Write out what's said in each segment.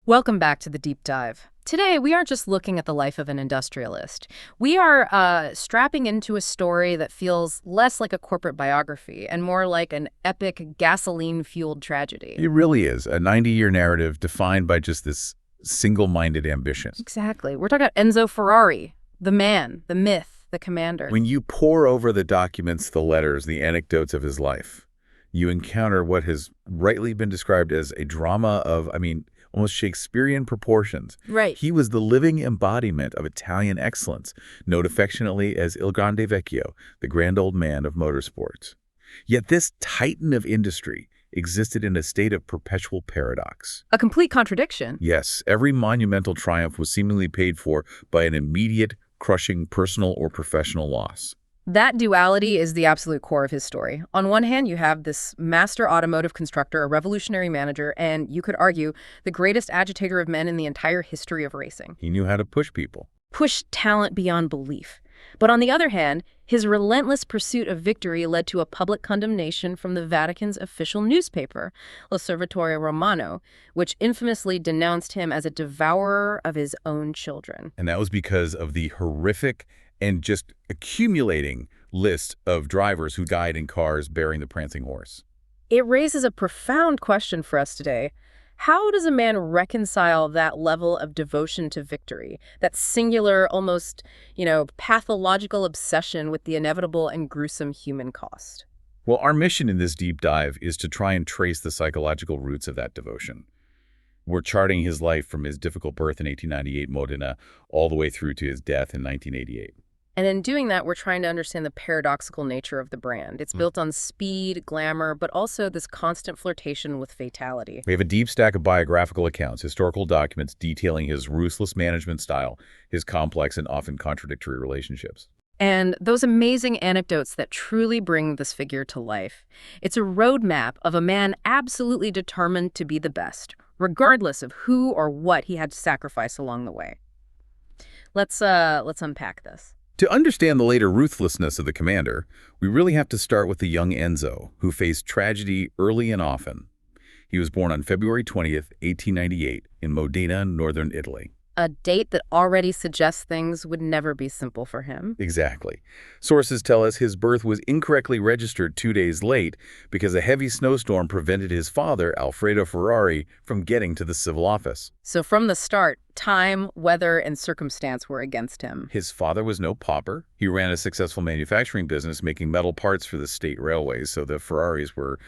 Welcome back to the deep dive. Today, we aren't just looking at the life of an industrialist. We are strapping into a story that feels less like a corporate biography and more like an epic gasoline-fueled tragedy. It really is a 90-year narrative defined by just this single-minded ambition. Exactly. We're talking about Enzo Ferrari, the man, the myth, the commander. When you pore over the documents, the letters, the anecdotes of his life, you encounter what has rightly been described as a drama of, almost Shakespearean proportions. Right. He was the living embodiment of Italian excellence, known affectionately as Il Grande Vecchio, the grand old man of motorsports. Yet this titan of industry existed in a state of perpetual paradox. A complete contradiction. Yes, every monumental triumph was seemingly paid for by an immediate, crushing personal or professional loss. That duality is the absolute core of his story. On one hand, you have this master automotive constructor, a revolutionary manager, and you could argue the greatest agitator of men in the entire history of racing. He knew how to push people. Push talent beyond belief. But on the other hand, his relentless pursuit of victory led to a public condemnation from the Vatican's official newspaper, L'Osservatore Romano, which infamously denounced him as a devourer of his own children. And that was because of the horrific and just accumulating list of drivers who died in cars bearing the prancing horse. It raises a profound question for us today. How does a man reconcile that level of devotion to victory, that singular, almost, pathological obsession with the inevitable and gruesome human cost? Well, our mission in this deep dive is to try and trace the psychological roots of that devotion. We're charting his life from his difficult birth in 1898 Modena all the way through to his death in 1988. And in doing that, we're trying to understand the paradoxical nature of the brand. It's built on speed, glamour, but also this constant flirtation with fatality. We have a deep stack of biographical accounts, historical documents detailing his ruthless management style, his complex and often contradictory relationships. And those amazing anecdotes that truly bring this figure to life. It's a roadmap of a man absolutely determined to be the best, regardless of who or what he had to sacrifice along the way. Let's unpack this. To understand the later ruthlessness of the commander, we really have to start with the young Enzo, who faced tragedy early and often. He was born on February 20th, 1898, in Modena, northern Italy. A date that already suggests things would never be simple for him. Exactly. Sources tell us his birth was incorrectly registered 2 days late because a heavy snowstorm prevented his father, Alfredo Ferrari, from getting to the civil office. So from the start, time, weather, and circumstance were against him. His father was no pauper. He ran a successful manufacturing business making metal parts for the state railways, so the Ferraris were,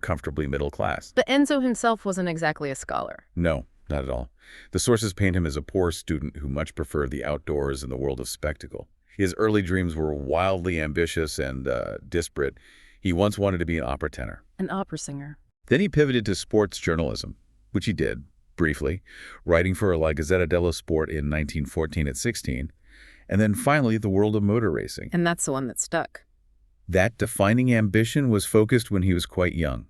comfortably middle class. But Enzo himself wasn't exactly a scholar. No. Not at all. The sources paint him as a poor student who much preferred the outdoors and the world of spectacle. His early dreams were wildly ambitious and disparate. He once wanted to be an opera tenor. An opera singer. Then he pivoted to sports journalism, which he did, briefly, writing for La Gazzetta dello Sport in 1914 at 16, and then finally the world of motor racing. And that's the one that stuck. That defining ambition was focused when he was quite young.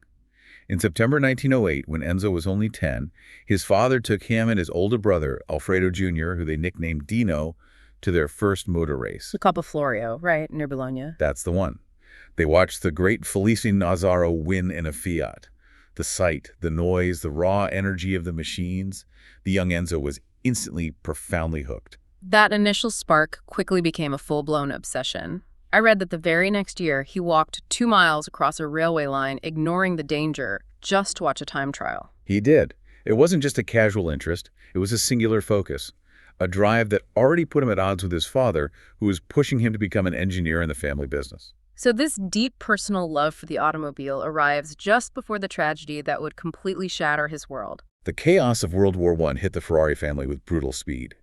In September 1908, when Enzo was only 10, his father took him and his older brother, Alfredo Jr., who they nicknamed Dino, to their first motor race. The Coppa Florio, right, near Bologna. That's the one. They watched the great Felice Nazzaro win in a Fiat. The sight, the noise, the raw energy of the machines. The young Enzo was instantly profoundly hooked. That initial spark quickly became a full-blown obsession. I read that the very next year, he walked 2 miles across a railway line, ignoring the danger, just to watch a time trial. He did. It wasn't just a casual interest. It was a singular focus, a drive that already put him at odds with his father, who was pushing him to become an engineer in the family business. So this deep personal love for the automobile arrives just before the tragedy that would completely shatter his world. The chaos of World War I hit the Ferrari family with brutal speed.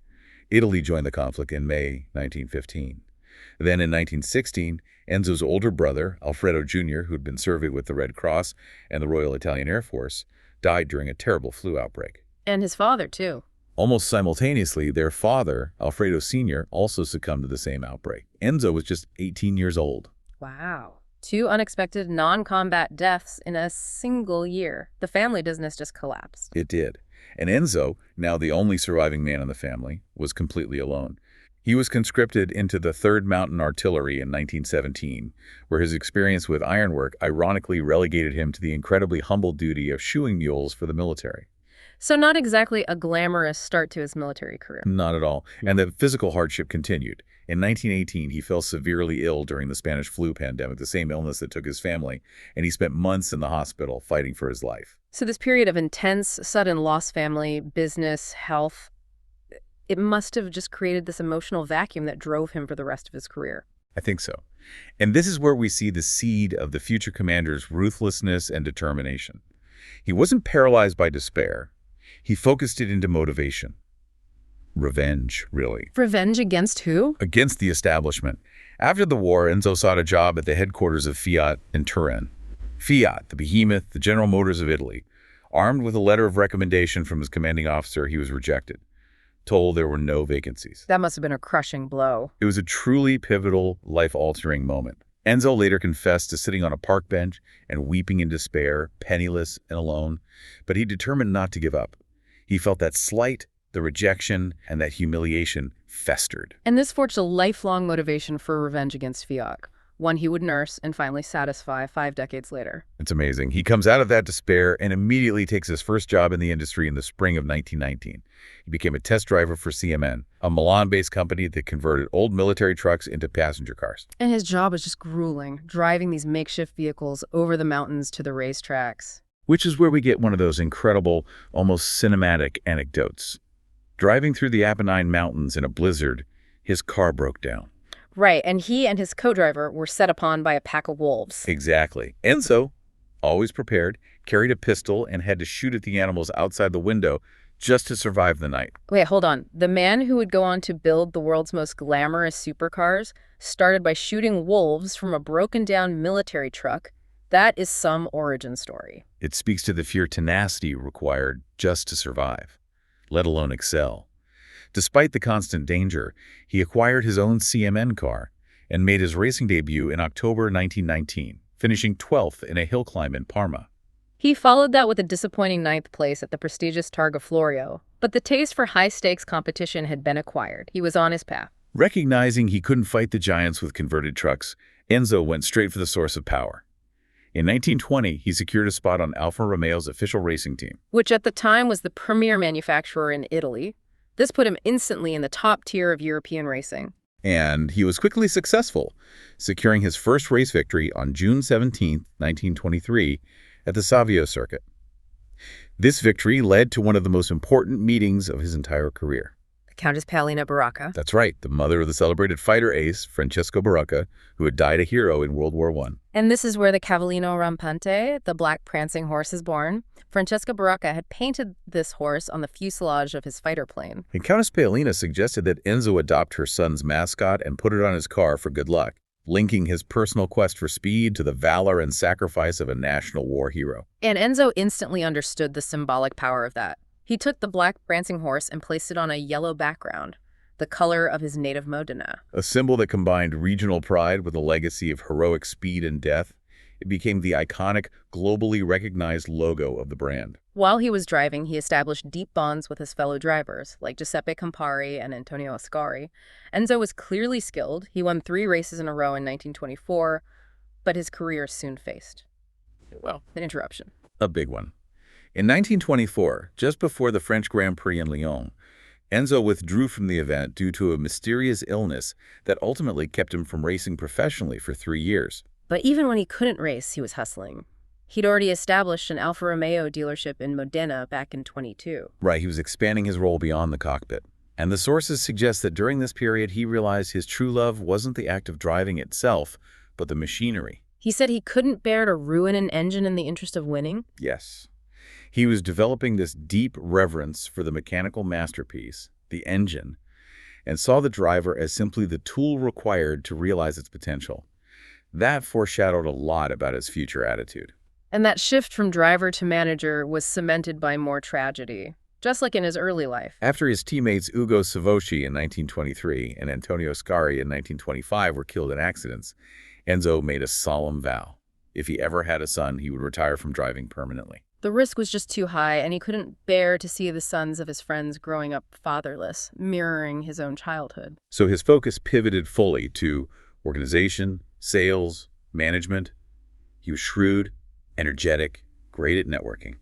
Italy joined the conflict in May 1915. Then in 1916, Enzo's older brother, Alfredo Jr., who'd been serving with the Red Cross and the Royal Italian Air Force, died during a terrible flu outbreak. And his father, too. Almost simultaneously, their father, Alfredo Sr., also succumbed to the same outbreak. Enzo was just 18 years old. Wow. 2 unexpected non-combat deaths in a single year. The family business just collapsed. It did. And Enzo, now the only surviving man in the family, was completely alone. He was conscripted into the 3rd Mountain Artillery in 1917, where his experience with ironwork ironically relegated him to the incredibly humble duty of shoeing mules for the military. So not exactly a glamorous start to his military career. Not at all. And the physical hardship continued. In 1918, he fell severely ill during the Spanish flu pandemic, the same illness that took his family, and he spent months in the hospital fighting for his life. So this period of intense, sudden loss, family, business, health, it must have just created this emotional vacuum that drove him for the rest of his career. I think so. And this is where we see the seed of the future commander's ruthlessness and determination. He wasn't paralyzed by despair. He focused it into motivation. Revenge, really. Revenge against who? Against the establishment. After the war, Enzo sought a job at the headquarters of Fiat in Turin. Fiat, the behemoth, the General Motors of Italy. Armed with a letter of recommendation from his commanding officer, he was rejected. Told there were no vacancies. That must have been a crushing blow. It was a truly pivotal, life-altering moment. Enzo later confessed to sitting on a park bench and weeping in despair, penniless and alone, but he determined not to give up. He felt that slight, the rejection, and that humiliation festered. And this forged a lifelong motivation for revenge against Fiat, one he would nurse and finally satisfy 5 decades later. It's amazing. He comes out of that despair and immediately takes his first job in the industry in the spring of 1919. He became a test driver for CMN, a Milan-based company that converted old military trucks into passenger cars. And his job was just grueling, driving these makeshift vehicles over the mountains to the racetracks. Which is where we get one of those incredible, almost cinematic anecdotes. Driving through the Apennine Mountains in a blizzard, his car broke down. Right, and he and his co-driver were set upon by a pack of wolves. Exactly. Enzo, always prepared, carried a pistol and had to shoot at the animals outside the window just to survive the night. Wait, hold on. The man who would go on to build the world's most glamorous supercars started by shooting wolves from a broken-down military truck. That is some origin story. It speaks to the sheer tenacity required just to survive, let alone excel. Despite the constant danger, he acquired his own CMN car and made his racing debut in October 1919, finishing 12th in a hill climb in Parma. He followed that with a disappointing 9th place at the prestigious Targa Florio, but the taste for high-stakes competition had been acquired. He was on his path. Recognizing he couldn't fight the giants with converted trucks, Enzo went straight for the source of power. In 1920, he secured a spot on Alfa Romeo's official racing team, which at the time was the premier manufacturer in Italy. This put him instantly in the top tier of European racing. And he was quickly successful, securing his first race victory on June 17, 1923, at the Savio circuit. This victory led to one of the most important meetings of his entire career. The Countess Paolina Baracca. That's right, the mother of the celebrated fighter ace, Francesco Baracca, who had died a hero in World War I. And this is where the Cavallino Rampante, the black prancing horse, is born. Francesco Baracca had painted this horse on the fuselage of his fighter plane. And Countess Paolina suggested that Enzo adopt her son's mascot and put it on his car for good luck, linking his personal quest for speed to the valor and sacrifice of a national war hero. And Enzo instantly understood the symbolic power of that. He took the black prancing horse and placed it on a yellow background, the color of his native Modena. A symbol that combined regional pride with a legacy of heroic speed and death. It became the iconic, globally recognized logo of the brand. While he was driving, he established deep bonds with his fellow drivers, like Giuseppe Campari and Antonio Ascari. Enzo was clearly skilled. He won 3 races in a row in 1924, but his career soon faced, well, an interruption. A big one. In 1924, just before the French Grand Prix in Lyon, Enzo withdrew from the event due to a mysterious illness that ultimately kept him from racing professionally for 3 years. But even when he couldn't race, he was hustling. He'd already established an Alfa Romeo dealership in Modena back in 22. Right, he was expanding his role beyond the cockpit. And the sources suggest that during this period, he realized his true love wasn't the act of driving itself, but the machinery. He said he couldn't bear to ruin an engine in the interest of winning. Yes. He was developing this deep reverence for the mechanical masterpiece, the engine, and saw the driver as simply the tool required to realize its potential. That foreshadowed a lot about his future attitude. And that shift from driver to manager was cemented by more tragedy, just like in his early life. After his teammates Ugo Savosci in 1923 and Antonio Ascari in 1925 were killed in accidents, Enzo made a solemn vow. If he ever had a son, he would retire from driving permanently. The risk was just too high, and he couldn't bear to see the sons of his friends growing up fatherless, mirroring his own childhood. So his focus pivoted fully to organization, sales, management. He was shrewd, energetic, great at networking.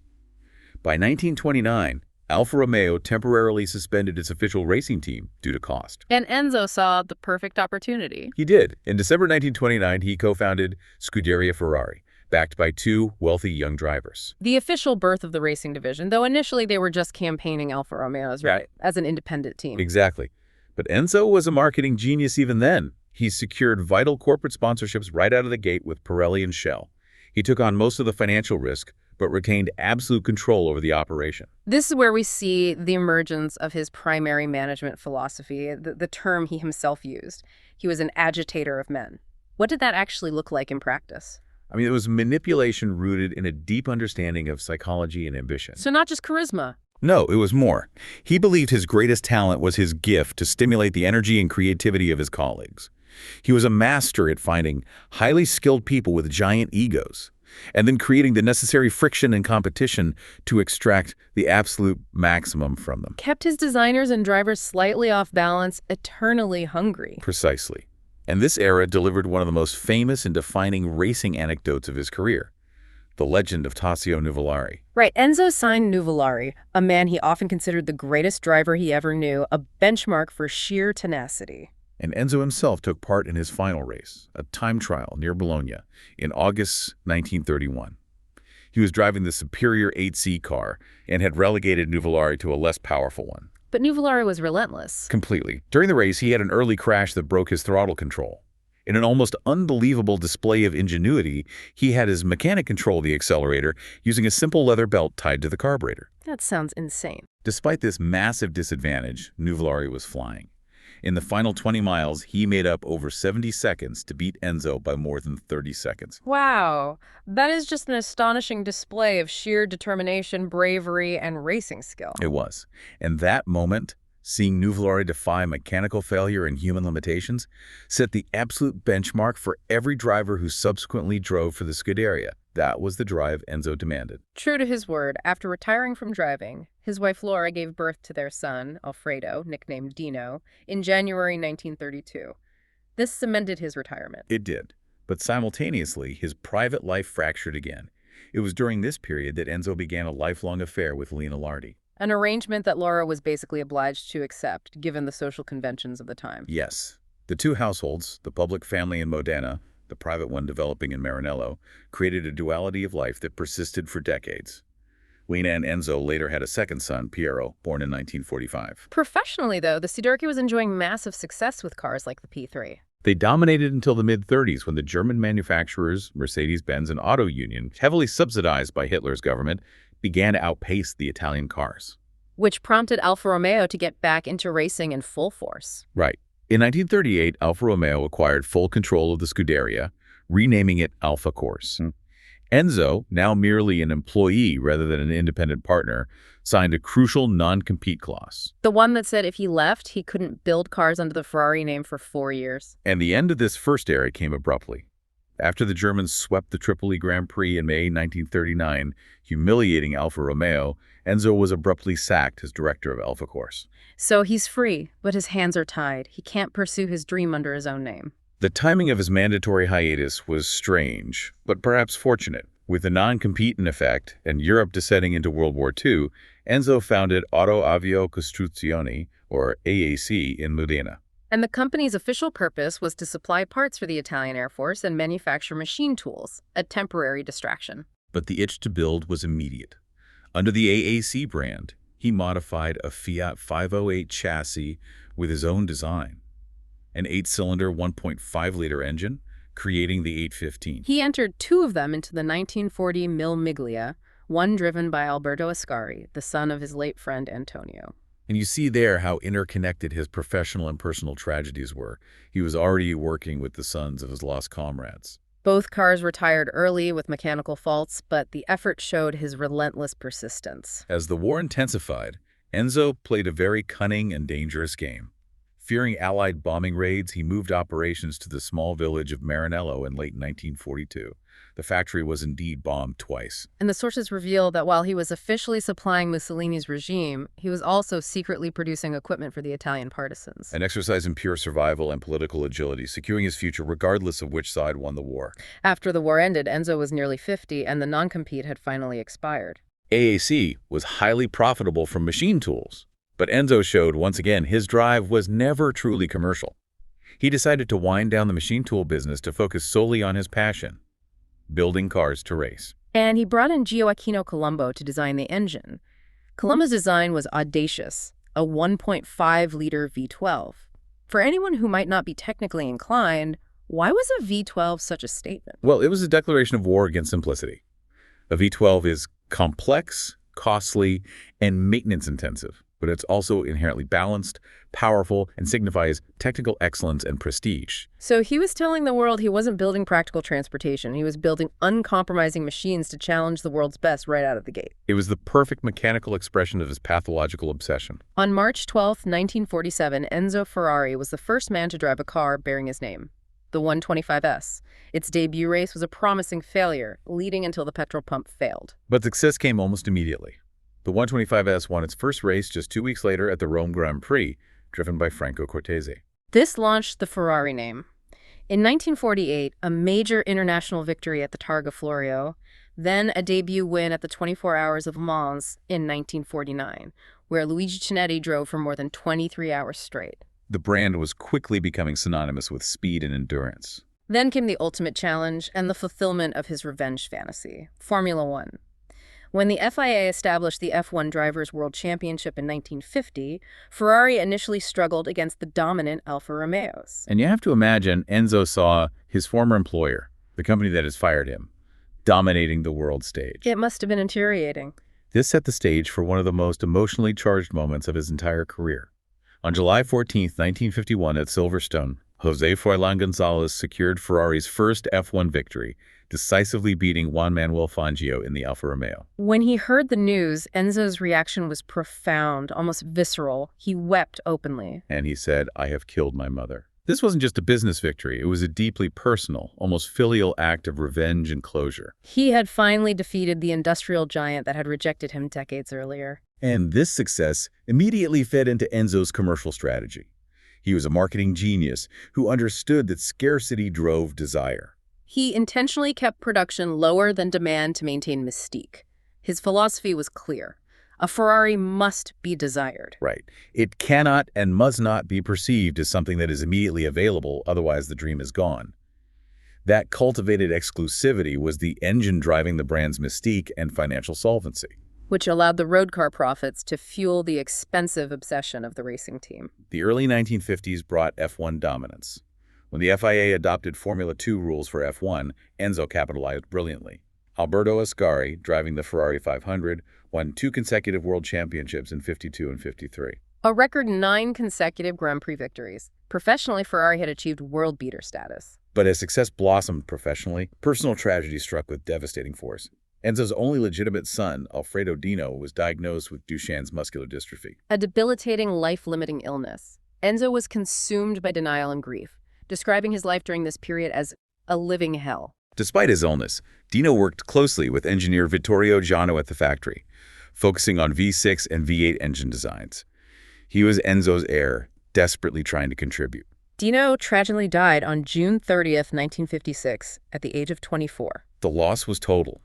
By 1929, Alfa Romeo temporarily suspended its official racing team due to cost. And Enzo saw the perfect opportunity. He did. In December 1929, he co-founded Scuderia Ferrari, backed by two wealthy young drivers. The official birth of the racing division, though initially they were just campaigning Alfa Romeo's right as an independent team. Exactly. But Enzo was a marketing genius even then. He secured vital corporate sponsorships right out of the gate with Pirelli and Shell. He took on most of the financial risk, but retained absolute control over the operation. This is where we see the emergence of his primary management philosophy, the term he himself used. He was an agitator of men. What did that actually look like in practice? I mean, it was manipulation rooted in a deep understanding of psychology and ambition. So not just charisma. No, it was more. He believed his greatest talent was his gift to stimulate the energy and creativity of his colleagues. He was a master at finding highly skilled people with giant egos, and then creating the necessary friction and competition to extract the absolute maximum from them. Kept his designers and drivers slightly off balance, eternally hungry. Precisely. And this era delivered one of the most famous and defining racing anecdotes of his career, the legend of Tassio Nuvolari. Right, Enzo signed Nuvolari, a man he often considered the greatest driver he ever knew, a benchmark for sheer tenacity. And Enzo himself took part in his final race, a time trial near Bologna, in August 1931. He was driving the superior 8C car and had relegated Nuvolari to a less powerful one. But Nuvolari was relentless. Completely. During the race, he had an early crash that broke his throttle control. In an almost unbelievable display of ingenuity, he had his mechanic control the accelerator using a simple leather belt tied to the carburetor. That sounds insane. Despite this massive disadvantage, Nuvolari was flying. In the final 20 miles, he made up over 70 seconds to beat Enzo by more than 30 seconds. Wow, that is just an astonishing display of sheer determination, bravery, and racing skill. It was. And that moment, seeing Nuvolari defy mechanical failure and human limitations, set the absolute benchmark for every driver who subsequently drove for the Scuderia. That was the drive Enzo demanded. True to his word, after retiring from driving, his wife Laura gave birth to their son, Alfredo, nicknamed Dino, in January 1932. This cemented his retirement. It did. But simultaneously, his private life fractured again. It was during this period that Enzo began a lifelong affair with Lina Lardi. An arrangement that Laura was basically obliged to accept, given the social conventions of the time. Yes. The two households, the public family in Modena, the private one developing in Maranello, created a duality of life that persisted for decades. Lina and Enzo later had a second son, Piero, born in 1945. Professionally, though, the Scuderia was enjoying massive success with cars like the P3. They dominated until the mid-30s when the German manufacturers, Mercedes-Benz and Auto Union, heavily subsidized by Hitler's government, began to outpace the Italian cars. Which prompted Alfa Romeo to get back into racing in full force. Right. In 1938, Alfa Romeo acquired full control of the Scuderia, renaming it Alfa Corse. Enzo, now merely an employee rather than an independent partner, signed a crucial non-compete clause. The one that said if he left, he couldn't build cars under the Ferrari name for 4 years. And the end of this first era came abruptly. After the Germans swept the Tripoli Grand Prix in May 1939, humiliating Alfa Romeo, Enzo was abruptly sacked as director of Alfa Corse. So he's free, but his hands are tied. He can't pursue his dream under his own name. The timing of his mandatory hiatus was strange, but perhaps fortunate. With the non-compete in effect and Europe descending into World War II, Enzo founded Auto Avio Costruzioni, or AAC, in Modena. And the company's official purpose was to supply parts for the Italian Air Force and manufacture machine tools, a temporary distraction. But the itch to build was immediate. Under the AAC brand, he modified a Fiat 508 chassis with his own design. An 8-cylinder 1.5-liter engine, creating the 815. He entered 2 of them into the 1940 Mille Miglia, one driven by Alberto Ascari, the son of his late friend Antonio. And you see there how interconnected his professional and personal tragedies were. He was already working with the sons of his lost comrades. Both cars retired early with mechanical faults, but the effort showed his relentless persistence. As the war intensified, Enzo played a very cunning and dangerous game. Fearing Allied bombing raids, he moved operations to the small village of Maranello in late 1942. The factory was indeed bombed twice. And the sources reveal that while he was officially supplying Mussolini's regime, he was also secretly producing equipment for the Italian partisans. An exercise in pure survival and political agility, securing his future regardless of which side won the war. After the war ended, Enzo was nearly 50 and the non-compete had finally expired. AAC was highly profitable from machine tools, but Enzo showed once again his drive was never truly commercial. He decided to wind down the machine tool business to focus solely on his passion, building cars to race. And he brought in Gioacchino Colombo to design the engine. Colombo's design was audacious, a 1.5-liter V12. For anyone who might not be technically inclined, why was a V12 such a statement? Well, it was a declaration of war against simplicity. A V12 is complex, costly, and maintenance-intensive, but it's also inherently balanced, powerful, and signifies technical excellence and prestige. So he was telling the world he wasn't building practical transportation. He was building uncompromising machines to challenge the world's best right out of the gate. It was the perfect mechanical expression of his pathological obsession. On March 12, 1947, Enzo Ferrari was the first man to drive a car bearing his name, the 125S. Its debut race was a promising failure, leading until the petrol pump failed. But success came almost immediately. The 125S won its first race just 2 weeks later at the Rome Grand Prix, driven by Franco Cortese. This launched the Ferrari name. In 1948, a major international victory at the Targa Florio, then a debut win at the 24 Hours of Le Mans in 1949, where Luigi Chinetti drove for more than 23 hours straight. The brand was quickly becoming synonymous with speed and endurance. Then came the ultimate challenge and the fulfillment of his revenge fantasy, Formula One. When the FIA established the F1 Drivers' World Championship in 1950, Ferrari initially struggled against the dominant Alfa Romeos. And you have to imagine Enzo saw his former employer, the company that has fired him, dominating the world stage. It must have been infuriating. This set the stage for one of the most emotionally charged moments of his entire career. On July 14, 1951 at Silverstone, José Froilán González secured Ferrari's first F1 victory, decisively beating Juan Manuel Fangio in the Alfa Romeo. When he heard the news, Enzo's reaction was profound, almost visceral. He wept openly. And he said, "I have killed my mother." This wasn't just a business victory. It was a deeply personal, almost filial act of revenge and closure. He had finally defeated the industrial giant that had rejected him decades earlier. And this success immediately fed into Enzo's commercial strategy. He was a marketing genius who understood that scarcity drove desire. He intentionally kept production lower than demand to maintain mystique. His philosophy was clear. A Ferrari must be desired. Right. It cannot and must not be perceived as something that is immediately available, otherwise the dream is gone. That cultivated exclusivity was the engine driving the brand's mystique and financial solvency, which allowed the road car profits to fuel the expensive obsession of the racing team. The early 1950s brought F1 dominance. When the FIA adopted Formula 2 rules for F1, Enzo capitalized brilliantly. Alberto Ascari, driving the Ferrari 500, won 2 consecutive world championships in '52 and '53. A record 9 consecutive Grand Prix victories. Professionally, Ferrari had achieved world beater status. But as success blossomed professionally, personal tragedy struck with devastating force. Enzo's only legitimate son, Alfredo Dino, was diagnosed with Duchenne's muscular dystrophy, a debilitating, life-limiting illness. Enzo was consumed by denial and grief, describing his life during this period as a living hell. Despite his illness, Dino worked closely with engineer Vittorio Giano at the factory, focusing on V6 and V8 engine designs. He was Enzo's heir, desperately trying to contribute. Dino tragically died on June 30th, 1956, at the age of 24. The loss was total.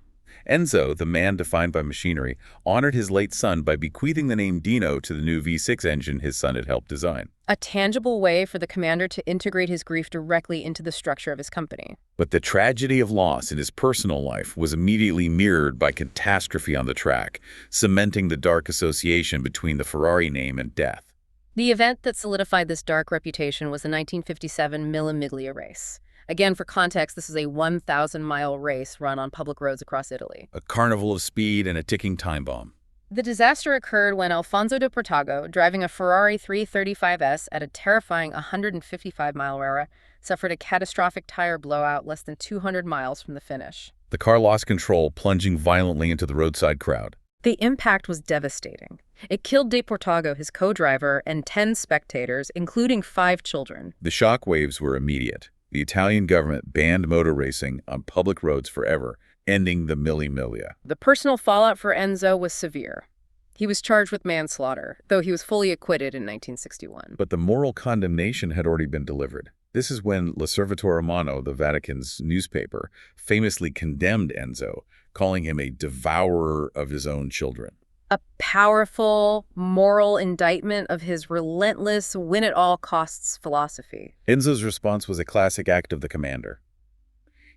Enzo, the man defined by machinery, honored his late son by bequeathing the name Dino to the new V6 engine his son had helped design. A tangible way for the commander to integrate his grief directly into the structure of his company. But the tragedy of loss in his personal life was immediately mirrored by catastrophe on the track, cementing the dark association between the Ferrari name and death. The event that solidified this dark reputation was the 1957 Mille Miglia race. Again, for context, this is a 1,000-mile race run on public roads across Italy. A carnival of speed and a ticking time bomb. The disaster occurred when Alfonso de Portago, driving a Ferrari 335S at a terrifying 155-mile-per-hour, suffered a catastrophic tire blowout less than 200 miles from the finish. The car lost control, plunging violently into the roadside crowd. The impact was devastating. It killed De Portago, his co-driver, and 10 spectators, including 5 children. The shockwaves were immediate. The Italian government banned motor racing on public roads forever, ending the Mille Miglia. The personal fallout for Enzo was severe. He was charged with manslaughter, though he was fully acquitted in 1961. But the moral condemnation had already been delivered. This is when L'Osservatore Romano, the Vatican's newspaper, famously condemned Enzo, calling him a devourer of his own children. A powerful moral indictment of his relentless win-at-all-costs philosophy. Enzo's response was a classic act of the commander.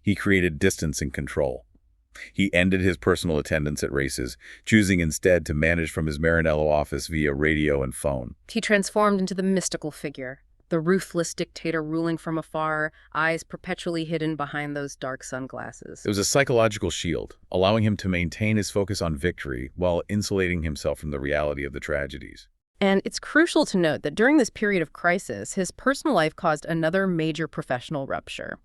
He created distance and control. He ended his personal attendance at races, choosing instead to manage from his Maranello office via radio and phone. He transformed into the mystical figure, the ruthless dictator ruling from afar, eyes perpetually hidden behind those dark sunglasses. It was a psychological shield, allowing him to maintain his focus on victory while insulating himself from the reality of the tragedies. And it's crucial to note that during this period of crisis, his personal life caused another major professional rupture.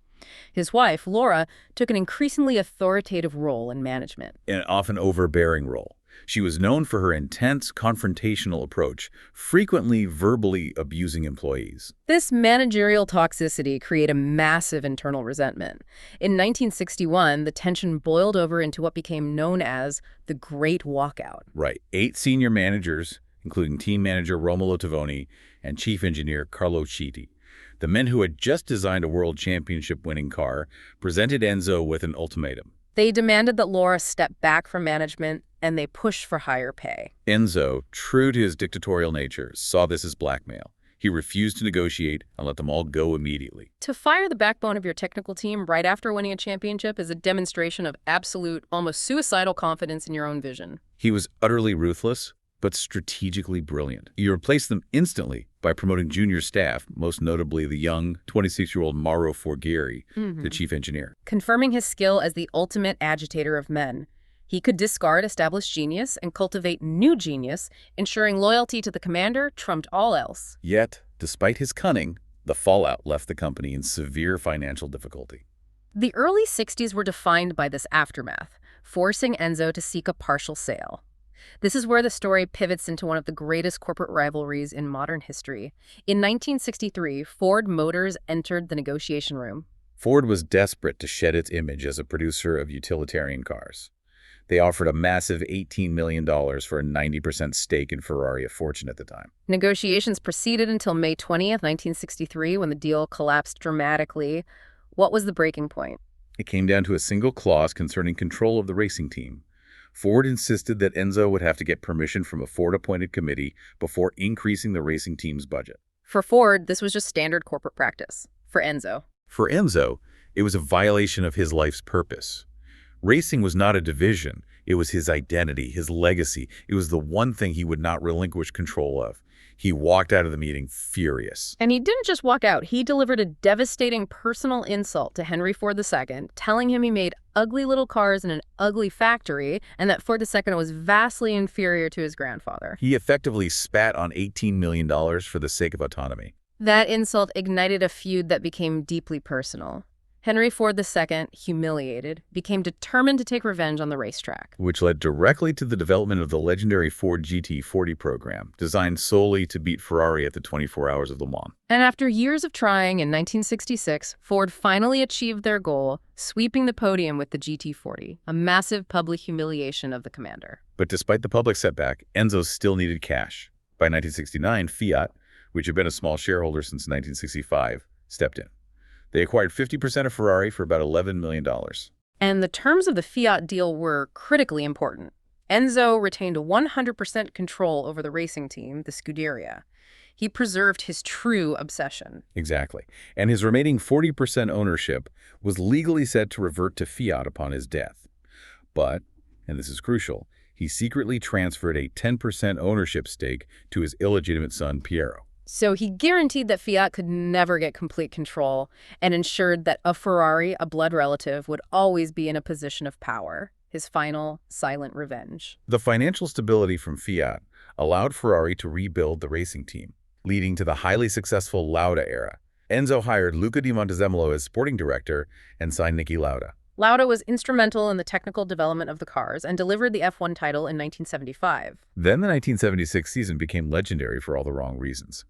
His wife, Laura, took an increasingly authoritative role in management. An often overbearing role. She was known for her intense, confrontational approach, frequently verbally abusing employees. This managerial toxicity created a massive internal resentment. In 1961, the tension boiled over into what became known as the Great Walkout. Right. 8 senior managers, including team manager Romolo Tavoni and chief engineer Carlo Citti, the men who had just designed a world championship-winning car, presented Enzo with an ultimatum. They demanded that Laura step back from management, and they pushed for higher pay. Enzo, true to his dictatorial nature, saw this as blackmail. He refused to negotiate and let them all go immediately. To fire the backbone of your technical team right after winning a championship is a demonstration of absolute, almost suicidal confidence in your own vision. He was utterly ruthless, but strategically brilliant. He replaced them instantly by promoting junior staff, most notably the young 26-year-old Mauro Forghieri, the chief engineer. Confirming his skill as the ultimate agitator of men. He could discard established genius and cultivate new genius, ensuring loyalty to the commander trumped all else. Yet, despite his cunning, the fallout left the company in severe financial difficulty. The early 60s were defined by this aftermath, forcing Enzo to seek a partial sale. This is where the story pivots into one of the greatest corporate rivalries in modern history. In 1963, Ford Motors entered the negotiation room. Ford was desperate to shed its image as a producer of utilitarian cars. They offered a massive $18 million for a 90% stake in Ferrari, a fortune at the time. Negotiations proceeded until May 20th, 1963, when the deal collapsed dramatically. What was the breaking point? It came down to a single clause concerning control of the racing team. Ford insisted that Enzo would have to get permission from a Ford-appointed committee before increasing the racing team's budget. For Ford, this was just standard corporate practice. For Enzo, it was a violation of his life's purpose. Racing was not a division. It was his identity, his legacy. It was the one thing he would not relinquish control of. He walked out of the meeting furious. And he didn't just walk out. He delivered a devastating personal insult to Henry Ford II, telling him he made ugly little cars in an ugly factory and that Ford II was vastly inferior to his grandfather. He effectively spat on $18 million for the sake of autonomy. That insult ignited a feud that became deeply personal. Henry Ford II, humiliated, became determined to take revenge on the racetrack. Which led directly to the development of the legendary Ford GT40 program, designed solely to beat Ferrari at the 24 Hours of Le Mans. And after years of trying, in 1966, Ford finally achieved their goal, sweeping the podium with the GT40, a massive public humiliation of the commander. But despite the public setback, Enzo still needed cash. By 1969, Fiat, which had been a small shareholder since 1965, stepped in. They acquired 50% of Ferrari for about $11 million. And the terms of the Fiat deal were critically important. Enzo retained 100% control over the racing team, the Scuderia. He preserved his true obsession. Exactly. And his remaining 40% ownership was legally said to revert to Fiat upon his death. But, and this is crucial, he secretly transferred a 10% ownership stake to his illegitimate son, Piero. So he guaranteed that Fiat could never get complete control and ensured that a Ferrari, a blood relative, would always be in a position of power, his final, silent revenge. The financial stability from Fiat allowed Ferrari to rebuild the racing team, leading to the highly successful Lauda era. Enzo hired Luca di Montezemolo as sporting director and signed Niki Lauda. Lauda was instrumental in the technical development of the cars and delivered the F1 title in 1975. Then the 1976 season became legendary for all the wrong reasons.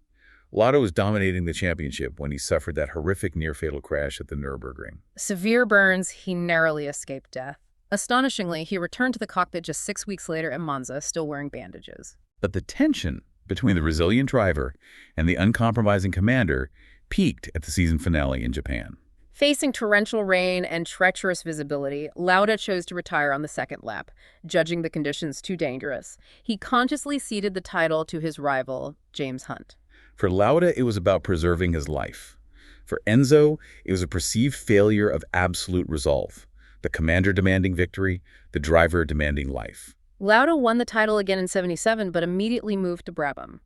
Lauda was dominating the championship when he suffered that horrific near-fatal crash at the Nürburgring. Severe burns, he narrowly escaped death. Astonishingly, he returned to the cockpit just 6 weeks later at Monza, still wearing bandages. But the tension between the resilient driver and the uncompromising commander peaked at the season finale in Japan. Facing torrential rain and treacherous visibility, Lauda chose to retire on the second lap, judging the conditions too dangerous. He consciously ceded the title to his rival, James Hunt. For Lauda, it was about preserving his life. For Enzo, it was a perceived failure of absolute resolve. The commander demanding victory, the driver demanding life. Lauda won the title again in '77, but immediately moved to Brabham.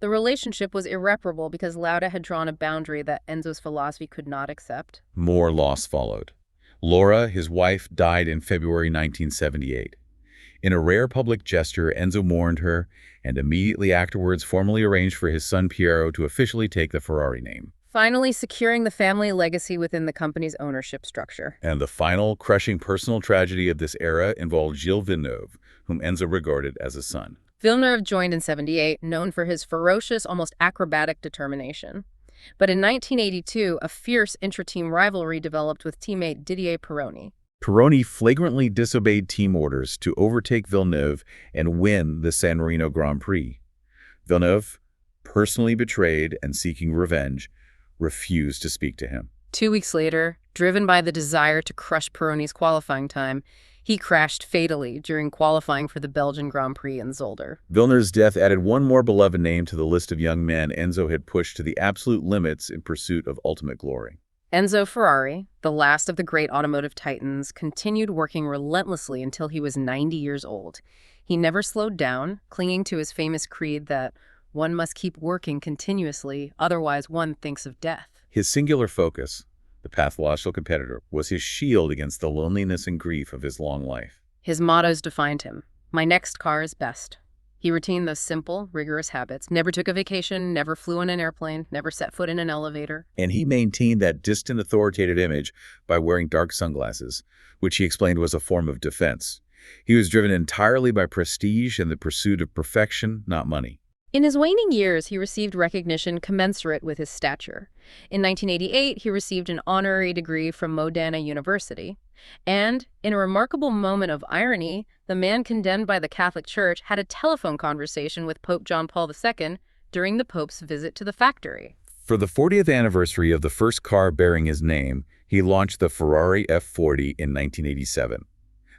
The relationship was irreparable because Lauda had drawn a boundary that Enzo's philosophy could not accept. More loss followed. Laura, his wife, died in February 1978. In a rare public gesture, Enzo mourned her and immediately afterwards formally arranged for his son Piero to officially take the Ferrari name. Finally securing the family legacy within the company's ownership structure. And the final, crushing personal tragedy of this era involved Gilles Villeneuve, whom Enzo regarded as a son. Villeneuve joined in '78, known for his ferocious, almost acrobatic determination. But in 1982, a fierce intra-team rivalry developed with teammate Didier Pironi. Pironi flagrantly disobeyed team orders to overtake Villeneuve and win the San Marino Grand Prix. Villeneuve, personally betrayed and seeking revenge, refused to speak to him. 2 weeks later, driven by the desire to crush Pironi's qualifying time, he crashed fatally during qualifying for the Belgian Grand Prix in Zolder. Villeneuve's death added one more beloved name to the list of young men Enzo had pushed to the absolute limits in pursuit of ultimate glory. Enzo Ferrari, the last of the great automotive titans, continued working relentlessly until he was 90 years old. He never slowed down, clinging to his famous creed that one must keep working continuously, otherwise one thinks of death. His singular focus, the pathological competitor, was his shield against the loneliness and grief of his long life. His mottos defined him. My next car is best. He retained those simple, rigorous habits, never took a vacation, never flew in an airplane, never set foot in an elevator. And he maintained that distant, authoritative image by wearing dark sunglasses, which he explained was a form of defense. He was driven entirely by prestige and the pursuit of perfection, not money. In his waning years, he received recognition commensurate with his stature. In 1988, he received an honorary degree from Modena University. And, in a remarkable moment of irony, the man condemned by the Catholic Church had a telephone conversation with Pope John Paul II during the Pope's visit to the factory. For the 40th anniversary of the first car bearing his name, he launched the Ferrari F40 in 1987.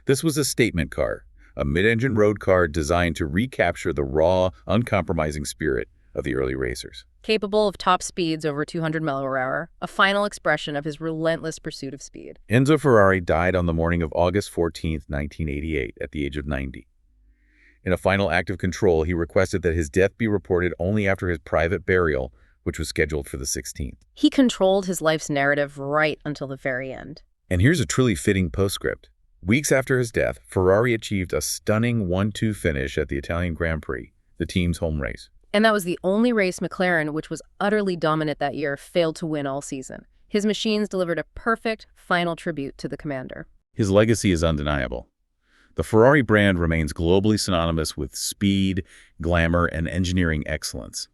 This was a statement car, a mid-engine road car designed to recapture the raw, uncompromising spirit of the early racers. Capable of top speeds over 200 mph, a final expression of his relentless pursuit of speed. Enzo Ferrari died on the morning of August 14, 1988, at the age of 90. In a final act of control, he requested that his death be reported only after his private burial, which was scheduled for the 16th. He controlled his life's narrative right until the very end. And here's a truly fitting postscript. Weeks after his death, Ferrari achieved a stunning 1-2 finish at the Italian Grand Prix, the team's home race. And that was the only race McLaren, which was utterly dominant that year, failed to win all season. His machines delivered a perfect final tribute to the commander. His legacy is undeniable. The Ferrari brand remains globally synonymous with speed, glamour, and engineering excellence.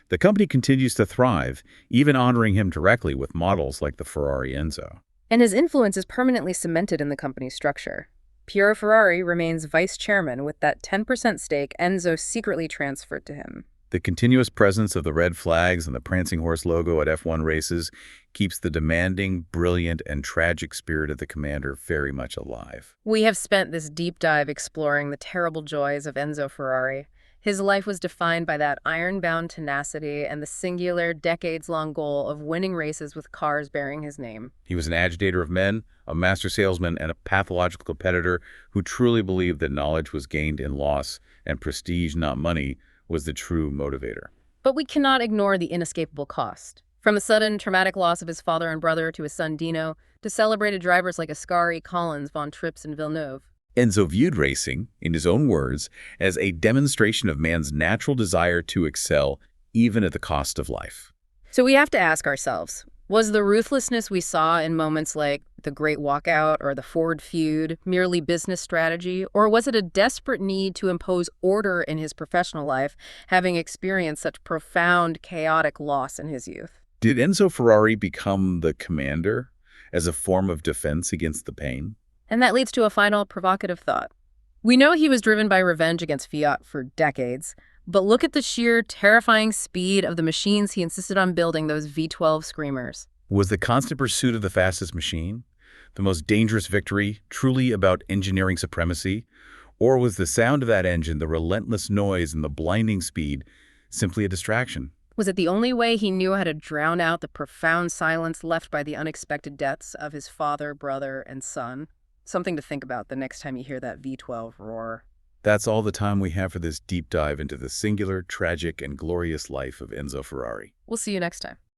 The company continues to thrive, even honoring him directly with models like the Ferrari Enzo. And his influence is permanently cemented in the company's structure. Piero Ferrari remains vice chairman with that 10% stake Enzo secretly transferred to him. The continuous presence of the red flags and the prancing horse logo at F1 races keeps the demanding, brilliant, and tragic spirit of the commander very much alive. We have spent this deep dive exploring the terrible joys of Enzo Ferrari. His life was defined by that iron-bound tenacity and the singular, decades-long goal of winning races with cars bearing his name. He was an agitator of men, a master salesman, and a pathological competitor who truly believed that knowledge was gained in loss and prestige, not money, was the true motivator. But we cannot ignore the inescapable cost. From the sudden, traumatic loss of his father and brother to his son Dino, to celebrated drivers like Ascari, Collins, Von Trips, and Villeneuve. Enzo viewed racing, in his own words, as a demonstration of man's natural desire to excel, even at the cost of life. So we have to ask ourselves, was the ruthlessness we saw in moments like the Great Walkout or the Ford feud merely business strategy, or was it a desperate need to impose order in his professional life, having experienced such profound, chaotic loss in his youth? Did Enzo Ferrari become the commander as a form of defense against the pain? And that leads to a final provocative thought. We know he was driven by revenge against Fiat for decades, but look at the sheer terrifying speed of the machines he insisted on building, those V12 screamers. Was the constant pursuit of the fastest machine, the most dangerous victory, truly about engineering supremacy? Or was the sound of that engine, the relentless noise and the blinding speed, simply a distraction? Was it the only way he knew how to drown out the profound silence left by the unexpected deaths of his father, brother, and son? Something to think about the next time you hear that V12 roar. That's all the time we have for this deep dive into the singular, tragic, and glorious life of Enzo Ferrari. We'll see you next time.